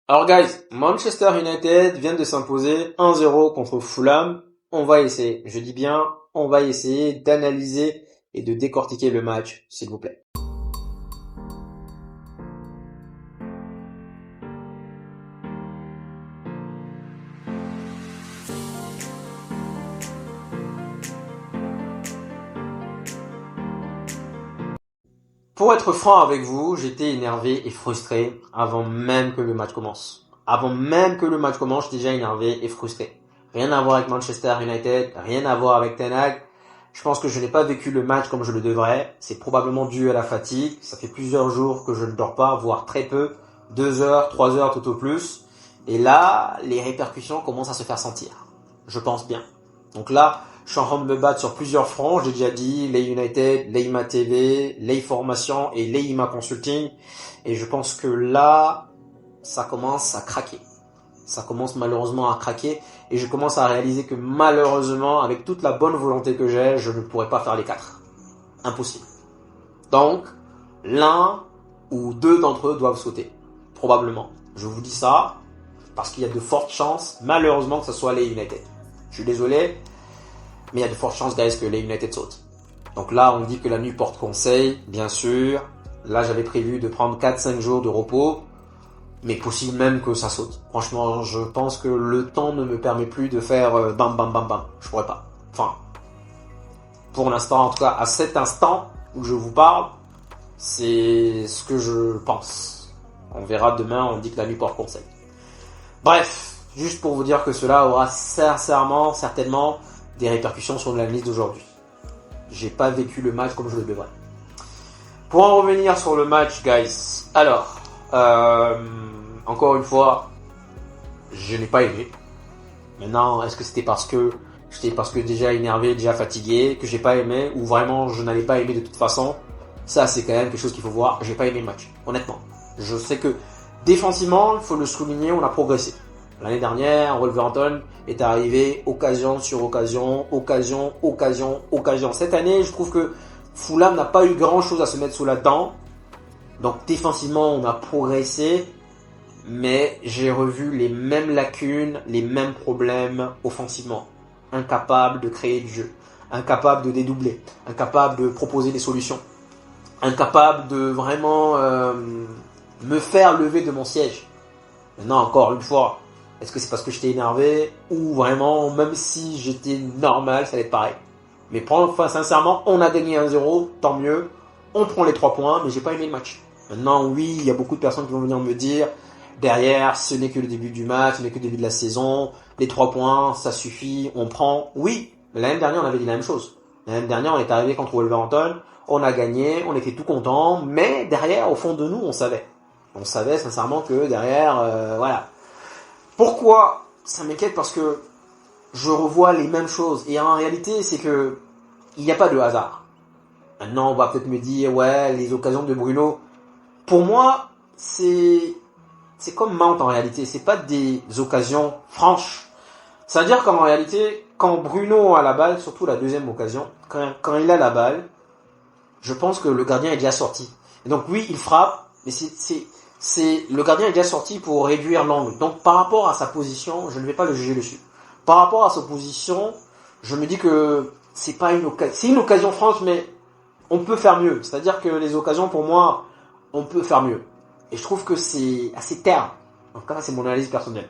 Alors guys, Manchester United vient de s'imposer 1-0 contre Fulham. On va essayer, je dis bien, on va essayer d'analyser et de décortiquer le match, s'il vous plaît. Pour être franc avec vous, j'étais énervé et frustré avant même que le match commence. Avant même que le match commence, j'étais déjà énervé et frustré. Rien à voir avec Manchester United, rien à voir avec Ten Hag. Je pense que je n'ai pas vécu le match comme je le devrais. C'est probablement dû à la fatigue. Ça fait plusieurs jours que je ne dors pas, voire très peu. 2 heures, 3 heures tout au plus. Et là, les répercussions commencent à se faire sentir. Je pense bien. Donc là, je suis en train de me battre sur plusieurs fronts. J'ai déjà dit les United, les IMA TV, les formations et les IMA Consulting. Et je pense que là, ça commence à craquer. Ça commence malheureusement à craquer. Et je commence à réaliser que malheureusement, avec toute la bonne volonté que j'ai, je ne pourrais pas faire les 4. Impossible. Donc, l'un ou deux d'entre eux doivent sauter. Probablement. Je vous dis ça parce qu'il y a de fortes chances, malheureusement, que ce soit les United. Je suis désolé, mais il y a de fortes chances, guys, que les United sautent. Donc là, on dit que la nuit porte conseil, bien sûr. Là, j'avais prévu de prendre 4-5 jours de repos, mais possible même que ça saute. Franchement, je pense que le temps ne me permet plus de faire bam bam bam bam. Je pourrais pas. Enfin, pour l'instant, en tout cas, à cet instant où je vous parle, c'est ce que je pense. On verra demain, on dit que la nuit porte conseil. Bref, juste pour vous dire que cela aura certainement des répercussions sur l'analyse d'aujourd'hui. J'ai pas vécu le match comme je le devrais. Pour en revenir sur le match, guys. Alors, encore une fois, je n'ai pas aimé. Maintenant, est-ce que c'était parce que j'étais déjà énervé, déjà fatigué, que j'ai pas aimé, ou vraiment je n'allais pas aimer de toute façon? Ça, c'est quand même quelque chose qu'il faut voir. J'ai pas aimé le match, honnêtement. Je sais que défensivement, il faut le souligner, on a progressé. L'année dernière, Wolverhampton est arrivé occasion sur occasion. Cette année, je trouve que Fulham n'a pas eu grand chose à se mettre sous la dent. Donc défensivement, on a progressé, mais j'ai revu les mêmes lacunes, les mêmes problèmes offensivement. Incapable de créer du jeu, incapable de dédoubler, incapable de proposer des solutions, incapable de vraiment me faire lever de mon siège. Maintenant, encore une fois, est-ce que c'est parce que j'étais énervé ou vraiment, même si j'étais normal, ça allait être pareil. Mais sincèrement, on a gagné 1-0, tant mieux. On prend les 3 points, mais j'ai pas aimé le match. Maintenant, oui, il y a beaucoup de personnes qui vont venir me dire, derrière, ce n'est que le début du match, ce n'est que le début de la saison, les 3 points, ça suffit, on prend. Oui, mais l'année dernière, on avait dit la même chose. L'année dernière, on est arrivé contre Wolverhampton, on a gagné, on était tout content, mais derrière, au fond de nous, on savait. On savait sincèrement que derrière, voilà. Pourquoi ça m'inquiète? Parce que je revois les mêmes choses. Et en réalité, c'est que il n'y a pas de hasard. Maintenant, on va peut-être me dire, ouais, les occasions de Bruno. Pour moi, c'est comme Mount en réalité. C'est pas des occasions franches. C'est-à-dire qu'en réalité, quand Bruno a la balle, surtout la deuxième occasion, quand il a la balle, je pense que le gardien est déjà sorti. Et donc oui, il frappe, mais le gardien est déjà sorti pour réduire l'angle. Donc par rapport à sa position, je ne vais pas le juger dessus. Par rapport à sa position, je me dis que c'est pas une occasion. C'est une occasion franche, mais on peut faire mieux. C'est-à-dire que les occasions, pour moi, on peut faire mieux. Et je trouve que c'est assez terne. En tout cas, c'est mon analyse personnelle.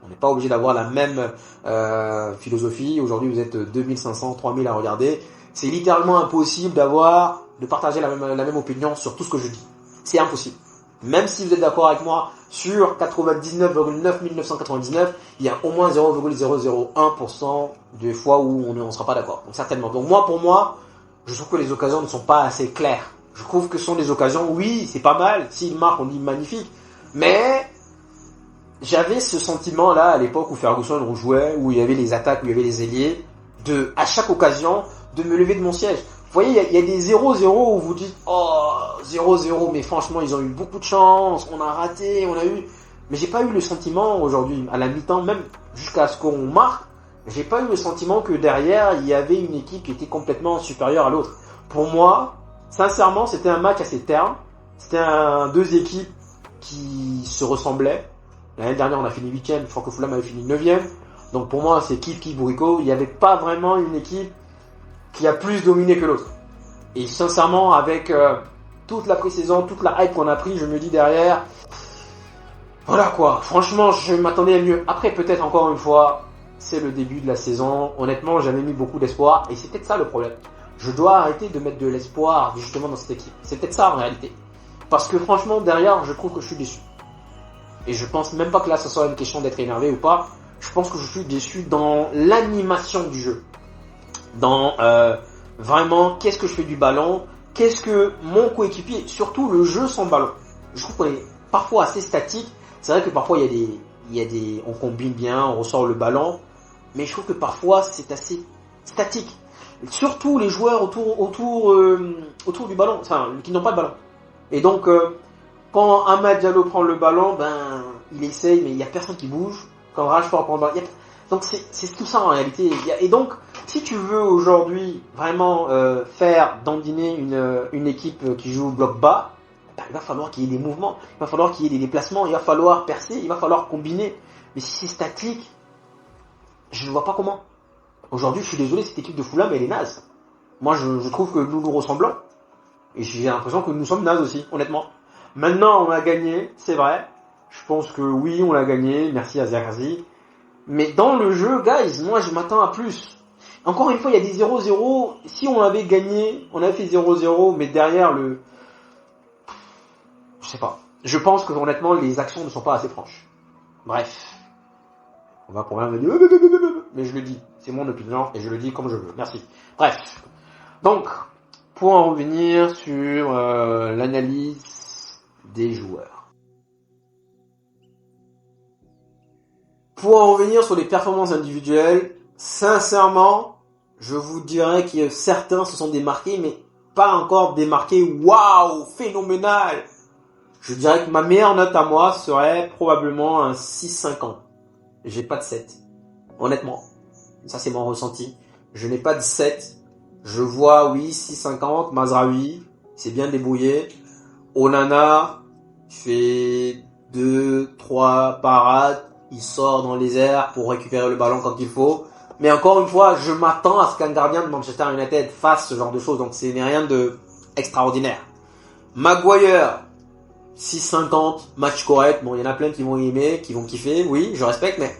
On n'est pas obligé d'avoir la même philosophie. Aujourd'hui, vous êtes 2500, 3000 à regarder. C'est littéralement impossible de partager la même opinion sur tout ce que je dis. C'est impossible. Même si vous êtes d'accord avec moi sur 99,999, il y a au moins 0,001% de fois où on ne sera pas d'accord. Donc certainement. Donc pour moi, je trouve que les occasions ne sont pas assez claires. Je trouve que ce sont des occasions, oui, c'est pas mal. S'il marque, on dit magnifique. Mais j'avais ce sentiment-là à l'époque où Ferguson jouait, où il y avait les attaques, où il y avait les ailiers, à chaque occasion, de me lever de mon siège. Vous voyez, il y a des 0-0 où vous dites, oh, 0-0, mais franchement, ils ont eu beaucoup de chance, on a raté, on a eu... Mais j'ai pas eu le sentiment aujourd'hui, à la mi-temps, même jusqu'à ce qu'on marque, j'ai pas eu le sentiment que derrière, il y avait une équipe qui était complètement supérieure à l'autre. Pour moi, sincèrement, c'était un match assez terne. C'était deux équipes qui se ressemblaient. L'année dernière, on a fini 8ème. Je crois que Fulham avait fini 9ème. Donc pour moi, c'est kiff bourrico. Il n'y avait pas vraiment une équipe qui a plus dominé que l'autre. Et sincèrement, avec toute la pré-saison, toute la hype qu'on a pris, je me dis derrière, voilà quoi. Franchement, je m'attendais à mieux. Après, peut-être encore une fois, c'est le début de la saison. Honnêtement, j'avais mis beaucoup d'espoir. Et c'est peut-être ça le problème. Je dois arrêter de mettre de l'espoir justement dans cette équipe. C'est peut-être ça en réalité. Parce que franchement, derrière, je trouve que je suis déçu. Et je pense même pas que là, ce soit une question d'être énervé ou pas. Je pense que je suis déçu dans l'animation du jeu. Dans vraiment, qu'est-ce que je fais du ballon, qu'est-ce que mon coéquipier, surtout le jeu sans ballon. Je trouve qu'on est parfois assez statique. C'est vrai que parfois il y a des, on combine bien, on ressort le ballon, mais je trouve que parfois c'est assez statique. Surtout les joueurs autour du ballon, enfin qui n'ont pas de ballon. Et donc quand Amad Diallo prend le ballon, ben il essaye, mais il y a personne qui bouge. Quand Rashford prend le ballon, donc c'est tout ça en réalité. Et donc si tu veux aujourd'hui vraiment faire dandiner une équipe qui joue bloc bas, ben, il va falloir qu'il y ait des mouvements, il va falloir qu'il y ait des déplacements, il va falloir percer, il va falloir combiner. Mais si c'est statique, je ne vois pas comment. Aujourd'hui, je suis désolé, cette équipe de Fulham, elle est naze. Moi, je trouve que nous ressemblons. Et j'ai l'impression que nous sommes nazes aussi, honnêtement. Maintenant, on a gagné, c'est vrai. Je pense que oui, on l'a gagné. Merci à Zerzi. Mais dans le jeu, guys, moi, je m'attends à plus. Encore une fois, il y a des 0-0. Si on avait gagné, on avait fait 0-0, mais derrière je sais pas. Je pense que honnêtement, les actions ne sont pas assez franches. Bref. On va pour rien me dire, mais je le dis. C'est mon opinion et je le dis comme je veux. Merci. Bref. Donc, pour en revenir sur l'analyse des joueurs. Pour en revenir sur les performances individuelles, sincèrement, je vous dirais que certains se sont démarqués, mais pas encore démarqués. Waouh, phénoménal. Je dirais que ma meilleure note à moi serait probablement un 6,50. J'ai pas de 7. Honnêtement. Ça, c'est mon ressenti. Je n'ai pas de 7. Je vois, oui, 6,50. Mazraoui, c'est bien débrouillé. Onana fait 2-3 parades. Il sort dans les airs pour récupérer le ballon quand il faut. Mais encore une fois, je m'attends à ce qu'un gardien de Manchester United fasse ce genre de choses. Donc, ce n'est rien de extraordinaire. Maguire, 6,50, match correct. Bon, il y en a plein qui vont aimer, qui vont kiffer. Oui, je respecte, mais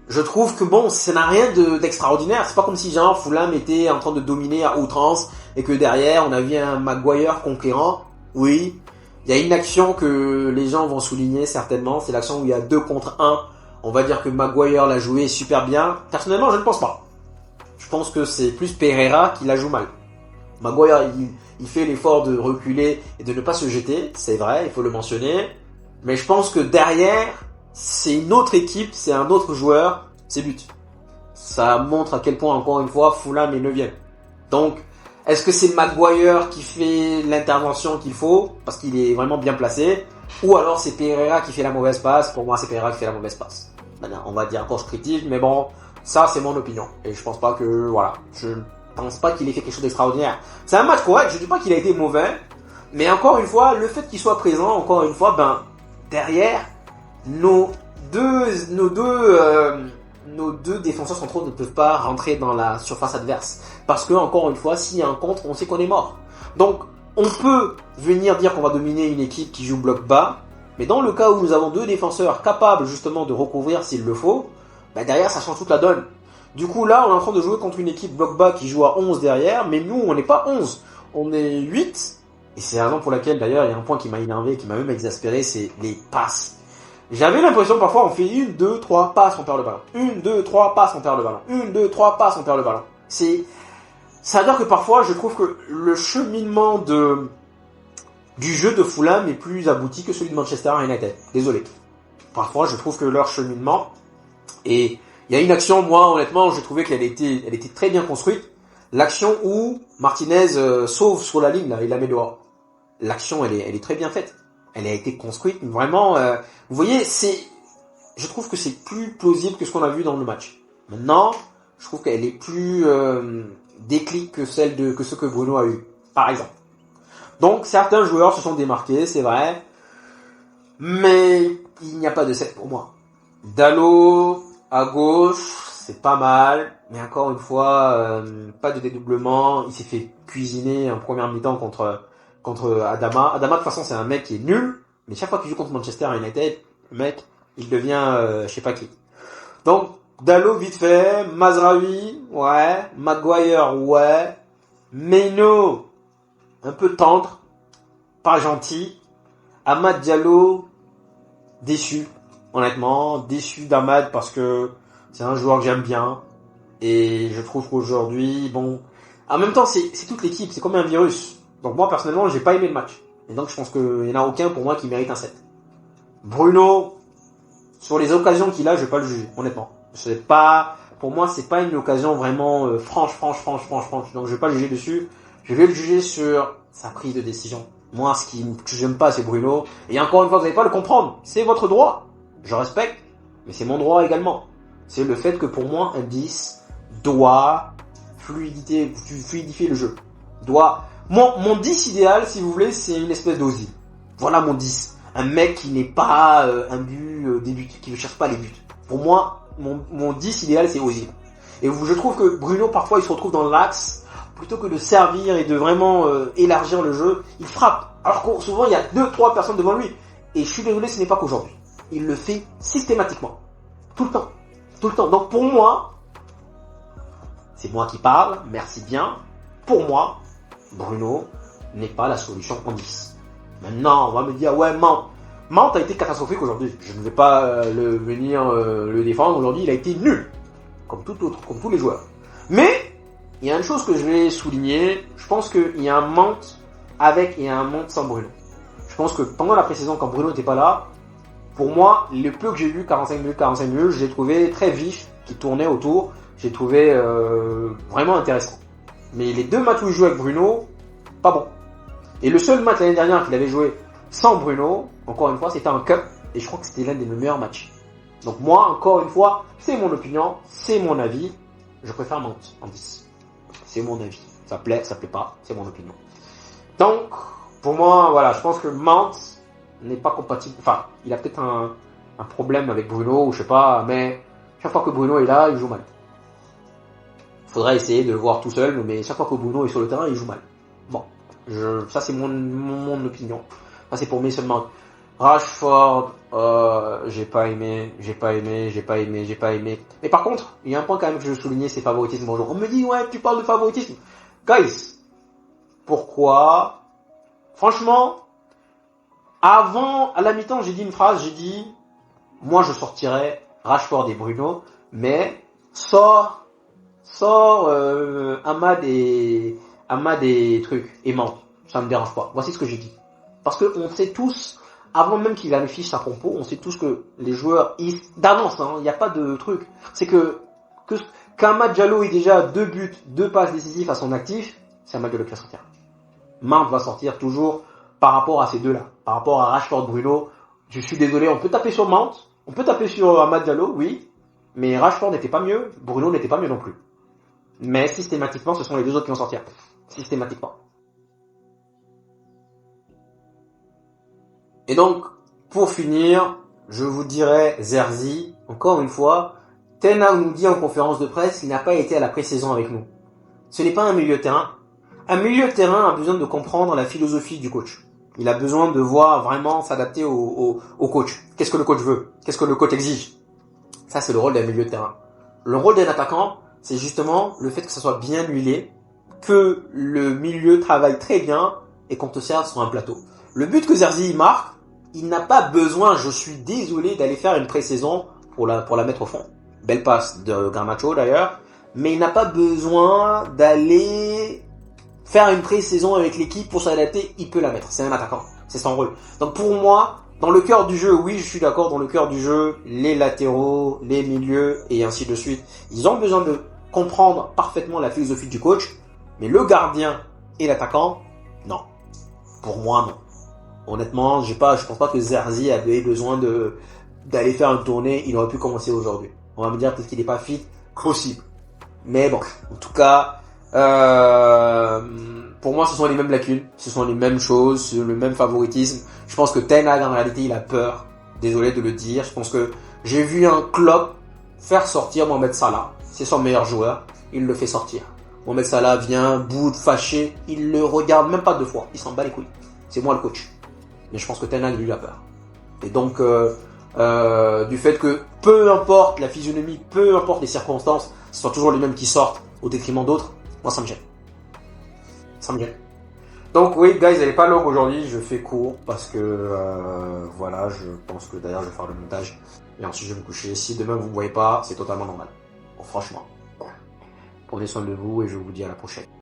je trouve que bon, ça n'a rien d'extraordinaire. C'est pas comme si genre Fulham était en train de dominer à outrance et que derrière on a vu un Maguire conquérant. Oui, il y a une action que les gens vont souligner certainement. C'est l'action où il y a 2 contre 1. On va dire que Maguire l'a joué super bien. Personnellement, je ne pense pas. Je pense que c'est plus Pereira qui la joue mal. Maguire, il fait l'effort de reculer et de ne pas se jeter, c'est vrai, il faut le mentionner. Mais je pense que derrière, c'est une autre équipe, c'est un autre joueur, c'est but. Ça montre à quel point, encore une fois, Fulham est 9ème. Donc, est-ce que c'est Maguire qui fait l'intervention qu'il faut, parce qu'il est vraiment bien placé, ou alors c'est Pereira qui fait la mauvaise passe? Pour moi, c'est Pereira qui fait la mauvaise passe. Maintenant, on va dire encore je critique, mais bon, ça c'est mon opinion. Et je pense pas que, voilà, je pense pas qu'il ait fait quelque chose d'extraordinaire. C'est un match correct, je dis pas qu'il a été mauvais, mais encore une fois, le fait qu'il soit présent, encore une fois, ben, derrière, nos deux défenseurs centraux ne peuvent pas rentrer dans la surface adverse. Parce que, encore une fois, s'il y a un contre, on sait qu'on est mort. Donc, on peut venir dire qu'on va dominer une équipe qui joue bloc bas, mais dans le cas où nous avons 2 défenseurs capables justement de recouvrir s'il le faut, ben derrière ça change toute la donne. Du coup là, on est en train de jouer contre une équipe bloc bas qui joue à 11 derrière, mais nous on n'est pas 11, on est 8. Et c'est la raison pour laquelle d'ailleurs il y a un point qui m'a énervé, qui m'a même exaspéré, c'est les passes. J'avais l'impression parfois on fait 1, 2, 3 passes, on perd le ballon. 1, 2, 3 passes, on perd le ballon. 1, 2, 3 passes, on perd le ballon. Ça veut dire que parfois je trouve que le cheminement du jeu de Fulham est plus abouti que celui de Manchester United. Désolé. Parfois je trouve que leur cheminement, et il y a une action, moi honnêtement, je trouvais qu'elle était très bien construite. L'action où Martinez sauve sur la ligne, là, il la met dehors. L'action, elle est très bien faite. Elle a été construite vraiment. Vous voyez, je trouve que c'est plus plausible que ce qu'on a vu dans le match. Maintenant, je trouve qu'elle est plus déclic que ce que Bruno a eu, par exemple. Donc, certains joueurs se sont démarqués, c'est vrai. Mais il n'y a pas de 7 pour moi. Dalot à gauche, c'est pas mal, mais encore une fois, pas de dédoublement. Il s'est fait cuisiner en première mi-temps contre Adama. Adama, de toute façon, c'est un mec qui est nul, mais chaque fois qu'il joue contre Manchester United, le mec, il devient je sais pas qui. Donc, Dalot vite fait, Mazraoui, ouais, Maguire, ouais, Meno, un peu tendre, pas gentil, Amad Diallo, déçu, honnêtement, déçu d'Amad parce que c'est un joueur que j'aime bien, et je trouve qu'aujourd'hui, bon, en même temps, c'est toute l'équipe, c'est comme un virus. Donc moi, personnellement, j'ai pas aimé le match. Et donc, je pense qu'il y en a aucun pour moi qui mérite un 7. Bruno, sur les occasions qu'il a, je vais pas le juger, honnêtement. C'est pas, pour moi, c'est pas une occasion vraiment franche. Donc, je vais pas le juger dessus. Je vais le juger sur sa prise de décision. Moi, que j'aime pas, c'est Bruno. Et encore une fois, vous n'allez pas le comprendre. C'est votre droit. Je respecte, mais c'est mon droit également. C'est le fait que pour moi, un 10 doit fluidifier le jeu. Mon 10 idéal, si vous voulez, c'est une espèce d'Ozil. Voilà mon 10. Un mec qui n'est pas un but des buts, qui ne cherche pas les buts. Pour moi, mon 10 idéal, c'est Ozil. Et je trouve que Bruno, parfois, il se retrouve dans l'axe, plutôt que de servir et de vraiment élargir le jeu, il frappe. Alors que souvent, il y a 2-3 personnes devant lui. Et je suis désolé, ce n'est pas qu'aujourd'hui. Il le fait systématiquement. Tout le temps. Tout le temps. Donc pour moi, c'est moi qui parle, merci bien. Pour moi, Bruno n'est pas la solution en 10. Maintenant, on va me dire, ouais, Mount a été catastrophique aujourd'hui. Je ne vais pas venir le défendre. Aujourd'hui, il a été nul. Comme tous les joueurs. Mais, il y a une chose que je vais souligner. Je pense qu'il y a un Mount avec et un Mount sans Bruno. Je pense que pendant la pré-saison, quand Bruno n'était pas là, pour moi, le peu que j'ai vu, 45 minutes, j'ai trouvé très vif, qui tournait autour. J'ai trouvé vraiment intéressant. Mais les 2 matchs où il jouait avec Bruno, pas bon. Et le seul match l'année dernière qu'il avait joué sans Bruno, encore une fois, c'était un cup. Et je crois que c'était l'un des meilleurs matchs. Donc moi, encore une fois, c'est mon opinion, c'est mon avis. Je préfère Mount en 10. C'est mon avis. Ça plaît pas, c'est mon opinion. Donc, pour moi, voilà, je pense que Mount n'est pas compatible. Enfin, il a peut-être un problème avec Bruno, ou je sais pas, mais chaque fois que Bruno est là, il joue mal. Faudrait essayer de le voir tout seul, mais chaque fois que Bruno est sur le terrain, il joue mal. Bon, ça c'est mon opinion. Ça c'est pour mes seulement. Rashford, j'ai pas aimé. Mais par contre, il y a un point quand même que je veux souligner, c'est favoritisme. Bonjour. On me dit, ouais, tu parles de favoritisme. Guys, pourquoi? Franchement, à la mi-temps, j'ai dit une phrase, j'ai dit, moi je sortirais Rashford et Bruno, mais sors Amad et trucs et Mount, ça me dérange pas. Voici ce que j'ai dit. Parce que on sait tous, avant même qu'il affiche sa compo, on sait tous que les joueurs d'avance, il n'y a pas de truc. C'est qu'Amad Diallo ait déjà 2 buts, 2 passes décisives à son actif, c'est Amad Diallo qui va sortir. Mount va sortir toujours par rapport à ces deux-là, par rapport à Rashford, Bruno. Je suis désolé, on peut taper sur Mount, on peut taper sur Amad Diallo, oui, mais Rashford n'était pas mieux, Bruno n'était pas mieux non plus. Mais systématiquement, ce sont les 2 autres qui vont sortir. Systématiquement. Et donc, pour finir, je vous dirais, Zerzi, encore une fois, Ten Hag nous dit en conférence de presse qu'il n'a pas été à la pré-saison avec nous. Ce n'est pas un milieu de terrain. Un milieu de terrain a besoin de comprendre la philosophie du coach. Il a besoin de voir vraiment s'adapter au coach. Qu'est-ce que le coach veut? Qu'est-ce que le coach exige? Ça, c'est le rôle d'un milieu de terrain. Le rôle d'un attaquant, c'est justement le fait que ça soit bien huilé, que le milieu travaille très bien et qu'on te serve sur un plateau. Le but que Zerzi marque, il n'a pas besoin, je suis désolé, d'aller faire une pré-saison pour la mettre au fond. Belle passe de Garnacho d'ailleurs, mais il n'a pas besoin d'aller faire une pré-saison avec l'équipe pour s'adapter, il peut la mettre. C'est un attaquant, c'est son rôle. Donc pour moi, dans le cœur du jeu, oui, je suis d'accord, dans le cœur du jeu, les latéraux, les milieux et ainsi de suite, ils ont besoin de comprendre parfaitement la philosophie du coach, mais le gardien et l'attaquant, non. Pour moi, non. Honnêtement, je pense pas que Zerzi avait besoin d'aller faire une tournée, il aurait pu commencer aujourd'hui. On va me dire peut-être qu'il n'est pas fit, possible. Mais bon, en tout cas, pour moi, ce sont les mêmes lacunes, ce sont les mêmes choses, le même favoritisme. Je pense que Ten Hag, en réalité, il a peur Désolé de le dire. Je pense que j'ai vu un club faire sortir Mohamed Salah. C'est son meilleur joueur. Il le fait sortir. Mohamed Salah vient, boude, fâché. Il le regarde même pas 2 fois. Il s'en bat les couilles. C'est moi le coach. Mais je pense que Ten Hag lui a peur. Et donc, du fait que peu importe la physionomie, peu importe les circonstances, ce sont toujours les mêmes qui sortent au détriment d'autres, moi ça me gêne. Ça me gêne. Donc oui, guys, elle est pas longue aujourd'hui, je fais court parce que voilà, je pense que d'ailleurs je vais faire le montage et ensuite je vais me coucher. Si demain vous me voyez pas, c'est totalement normal. Bon, franchement, prenez soin de vous et je vous dis à la prochaine.